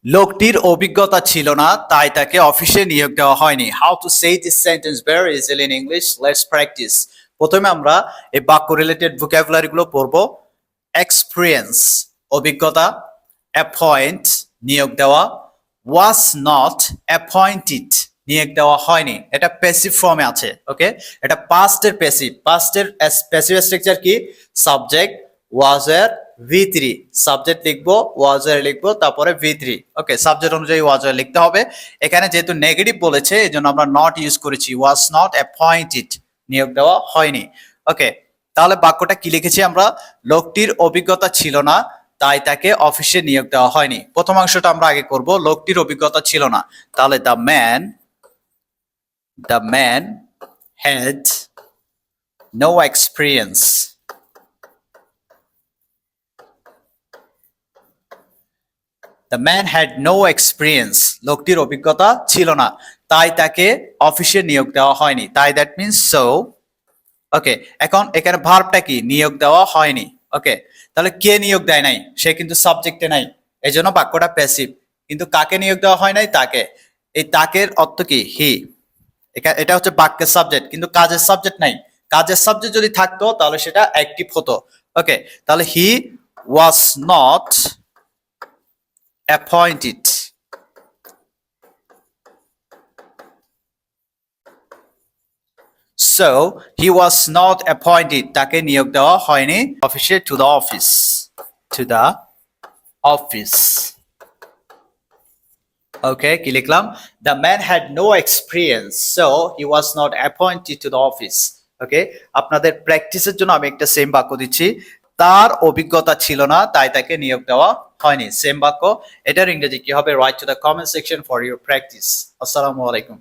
লোকটির অভিজ্ঞতা ছিল না তাই তাকে অফিসে নিয়োগ দেওয়া হয়নি। How to say this sentence very easily in English, let's practice. প্রথমে আমরা এই বাক্য রিলেটেড ভোকাবুলারি গুলো পড়বো। এক্সপিরিয়েন্স অভিজ্ঞতা, অ্যাপয়েন্ট নিয়োগ দেওয়া, ওয়াজ নট অ্যাপয়েন্টেড নিয়োগ দেওয়া হয়নি। এটা প্যাসিভ ফর্মে আছে। ওকে, এটা পাস্টের প্যাসিভ। পাস্টের প্যাসিভ স্ট্রাকচার কি? সাবজেক্ট ওয়াজ এর V3, সাবজেক্ট লিখবো, ওয়াজ এর লিখবো, তারপরে V3। ওকে, সাবজেক্ট অনুযায়ী ওয়াজ এর লিখতে হবে। এখানে যেহেতু নেগেটিভ বলেছে এই জন্য আমরা নট ইউজ করেছি, ওয়াজ নট অ্যাপয়েন্টেড নিয়োগ দেওয়া হয়নি। ওকে, তাহলে বাক্যটা কি লিখেছি আমরা? লোকটির অভিজ্ঞতা ছিল না তাই তাকে অফিসে নিয়োগ দেওয়া হয়নি। প্রথম অংশটা আমরা আগে করব, লোকটির অভিজ্ঞতা ছিল না। তাহলে the man had no experience. The man had no experience, লোকটির অভিজ্ঞতা ছিল না তাই তাকে অফিসে নিয়োগ দেওয়া হয়নি। তাই দ্যাট মিনস সো। ওকে, এখন এখানে ভার্বটা কি? নিয়োগ দেওয়া হয়নি। ওকে, তাহলে কে নিয়োগ দেয় নাই? সে কিন্তু সাবজেক্টে নাই, এই জন্য বাক্যটা প্যাসিভ। কিন্তু কাকে নিয়োগ দেওয়া হয় নাই? তাকে। এই তাকের অর্থ কি? হি। এটা হচ্ছে বাক্যের সাবজেক্ট, কিন্তু কাজের সাবজেক্ট নাই। কাজের সাবজেক্ট যদি থাকতো তাহলে সেটা অ্যাক্টিভ হতো। ওকে, তাহলে he was not appointed. So he was not appointed. তাকে নিয়োগ দেওয়া হয়নি অফিসে, to the office. To the office. Okay, কি লিখলাম? The man had no experience, so he was not appointed to the office. Okay, আপনাদের প্র্যাকটিসের জন্য আমি একটা সেম বাক্য দিচ্ছি। তার অভিজ্ঞতা ছিল না তাই তাকে নিয়োগ দেওয়া হয়নি। সেম বাক্য, এটার ইংরেজি কি হবে? Right to the comment section for your practice. আসসালামু আলাইকুম।